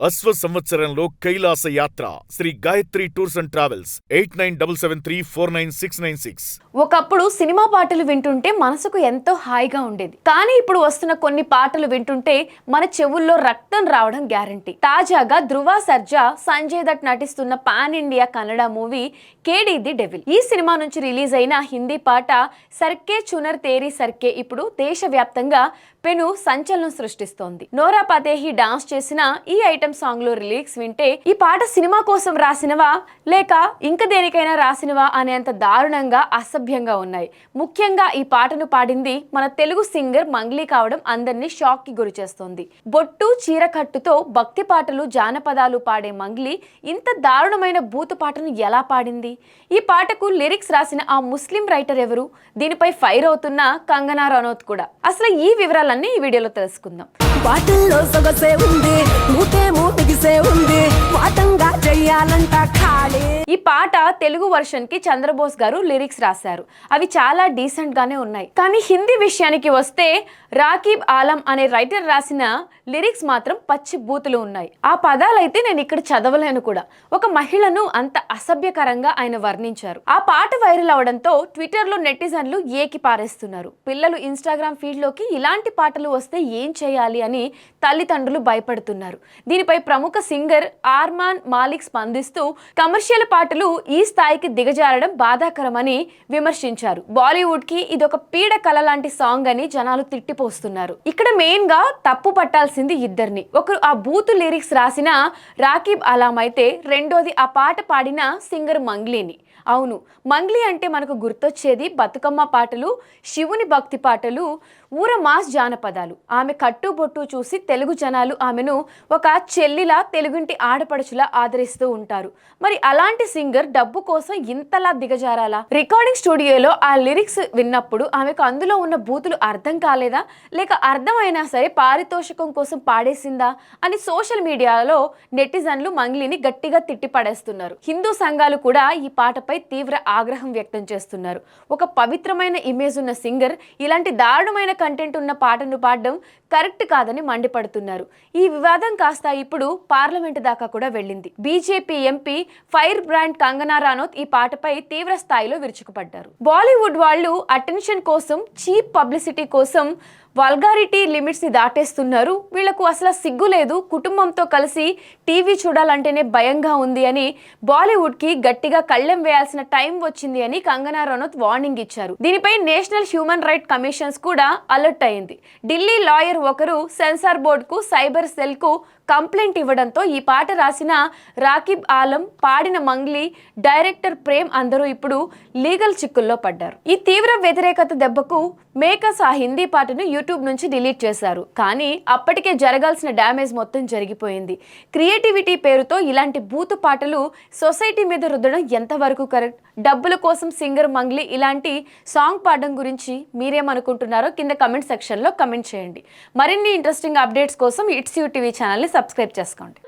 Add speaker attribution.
Speaker 1: అశ్వ సంవత్సరంలో కైలాస యాత్ర Shri Gayatri tours and travels 8977349696.
Speaker 2: ఒకప్పుడు సినిమా పాటలు వింటుంటే మనసుకు ఎంతో హాయిగా ఉండేది. కానీ ఇప్పుడు వస్తున్న కొన్ని పాటలు వింటుంటే మన చెవుల్లో రక్తం రావడం గ్యారంటీ. తాజాగా ధృవ సర్జా, సంజయ్ దత్ నటిస్తున్న pan India Kannada movie KD the devil. ఈ సినిమా నుంచి రిలీజ్ అయిన హిందీ పాట సర్కే చునర్ తేరీ సర్కే ఇప్పుడు దేశవ్యాప్తంగా పెను సంచలనం సృష్టిస్తోంది. నోరా ఫతేహి డాన్స్ చేసిన ఈ ఐటమ్ సాంగ్ లో లిరిక్స్ వింటే ఈ పాట సినిమా కోసం రాసినవా లేక ఇంక దేనికైనా రాసినవా అనేంత దారుణంగా అసభ్యంగా ఉన్నాయి. ముఖ్యంగా ఈ పాటను పాడింది మన తెలుగు సింగర్ మంగ్లీ కావడం అందరినీ షాక్ కి గురి చేస్తోంది. బొట్టు చీరకట్టుతో భక్తి పాటలు జానపదాలు పాడే మంగ్లీ ఇంత దారుణమైన బూతు పాటను ఎలా పాడింది? ఈ పాటకు లిరిక్స్ రాసిన ఆ ముస్లిం రైటర్ ఎవరు? దీనిపై ఫైర్ అవుతున్న కంగనా రనౌత్ కూడా. అసలు ఈ వివరాలన్నీ ఈ వీడియోలో తెలుసుకుందాం.
Speaker 3: వాటిల్లో సొగసే ఉంది, మూతేమో మిగిసే ఉంది, వాటంగా చెయ్యాలంట ఖాళీ.
Speaker 2: ఈ పాట తెలుగు వర్షన్ కి చంద్రబోస్ గారు లిరిక్స్ రాశారు. అవి చాలా డీసెంట్ గానే ఉన్నాయి. కానీ హిందీ విషయానికి వస్తే రాకీబ్ ఆలం అనే రైటర్ రాసిన లిరిక్స్ మాత్రం పచ్చి బూతులు ఉన్నాయి. ఆ పదాలైతే నేను ఇక్కడ చదవలేను కూడా. ఒక మహిళను అంత అసభ్యకరంగా ఆయన వర్ణించారు. ఆ పాట వైరల్ అవడంతో ట్విట్టర్ లో నెటిజన్లు ఏకి పారేస్తున్నారు. పిల్లలు ఇన్స్టాగ్రామ్ ఫీడ్ లోకి ఇలాంటి పాటలు వస్తే ఏం చేయాలి అని తల్లిదండ్రులు భయపడుతున్నారు. దీనిపై ప్రముఖ సింగర్ ఆర్మాన్ మాలిక్ స్పందిస్తూ కమర్షియల్ పాటలు ఈ స్థాయికి దిగజారడం బాధాకరమని విమర్శించారు. బాలీవుడ్ కి ఇదొక పీడ కళ లాంటి సాంగ్ అని జనాలు తిట్టిపోస్తున్నారు. ఇక్కడ మెయిన్ గా తప్పు పట్టాల్సింది ఇద్దరిని. ఒకరు ఆ బూతు లిరిక్స్ రాసిన రాకీబ్ ఆలం అయితే రెండోది ఆ పాట పాడిన సింగర్ మంగ్లీని. అవును, మంగ్లీ అంటే మనకు గుర్తొచ్చేది బతుకమ్మ పాటలు, శివుని భక్తి పాటలు, ఊర మాస్ జానపదాలు. ఆమె కట్టుబొట్టు చూసి తెలుగు జనాలు ఆమెను ఒక చెల్లిలా, తెలుగుంటి ఆడపడుచులా ఆదరిస్తూ ఉంటారు. మరి అలాంటి సింగర్ డబ్బు కోసం ఇంతలా దిగజారాలా? రికార్డింగ్ స్టూడియోలో ఆ లిరిక్స్ విన్నప్పుడు ఆమెకు అందులో ఉన్న బూతులు అర్థం కాలేదా, లేక అర్థమైనా సరే పారితోషికం కోసం పాడేసిందా అని సోషల్ మీడియాలో నెటిజన్లు మంగ్లీని గట్టిగా తిట్టిపడేస్తున్నారు. హిందూ సంఘాలు కూడా ఈ పాటపై తీవ్ర ఆగ్రహం వ్యక్తం చేస్తున్నారు. ఒక పవిత్రమైన ఇమేజ్ ఉన్న సింగర్ ఇలాంటి దారుణమైన కంటెంట్ ఉన్న పాటను పాడడం కరెక్ట్ కాదని మండిపడుతున్నారు. ఈ వివాదం కాస్త ఇప్పుడు పార్లమెంట్ దాకా కూడా వెళ్ళింది. BJP MP fire brand Kangana Ranaut ఈ పాటపై తీవ్ర స్థాయిలో విరుచుకుపడ్డారు. బాలీవుడ్ వాళ్ళు అటెన్షన్ కోసం, చీప్ పబ్లిసిటీ కోసం వల్గారిటీ లిమిట్స్ ని దాటేస్తున్నారు. వీళ్లకు అసలు సిగ్గు లేదు. కుటుంబంతో కలిసి టీవీ చూడాలంటేనే భయంగా ఉంది అని బాలీవుడ్ కి గట్టిగా కళ్ళెం వేయాల్సిన టైం వచ్చింది అని కంగనా రనౌత్ వార్నింగ్ ఇచ్చారు. దీనిపై నేషనల్ హ్యూమన్ రైట్ కమిషన్స్ కూడా అలర్ట్ అయింది. ఢిల్లీ లాయర్ ఒకరు సెన్సార్ బోర్డు కు, సైబర్ సెల్ కు కంప్లైంట్ ఇవ్వడంతో ఈ పాట రాసిన రాకీబ్ ఆలం, పాడిన మంగ్లీ, డైరెక్టర్ ప్రేమ్ అందరూ ఇప్పుడు లీగల్ చిక్కుల్లో పడ్డారు. ఈ తీవ్ర వ్యతిరేకత దెబ్బకు మేకర్స్ ఆ హిందీ పాటను యూట్యూబ్ నుంచి డిలీట్ చేశారు. కానీ అప్పటికే జరగాల్సిన డ్యామేజ్ మొత్తం జరిగిపోయింది. క్రియేటివిటీ పేరుతో ఇలాంటి బూతు పాటలు సొసైటీ మీద రుద్దడం ఎంతవరకు కరెక్ట్? డబ్బుల కోసం సింగర్ మంగ్లీ ఇలాంటి సాంగ్ పాడడం గురించి మీరేమనుకుంటున్నారో కింద కమెంట్ సెక్షన్లో కమెంట్ చేయండి. మరిన్ని ఇంట్రెస్టింగ్ అప్డేట్స్ కోసం ఇట్స్ యూ టీవీ ఛానల్ని సబ్స్క్రైబ్ చేసుకోండి.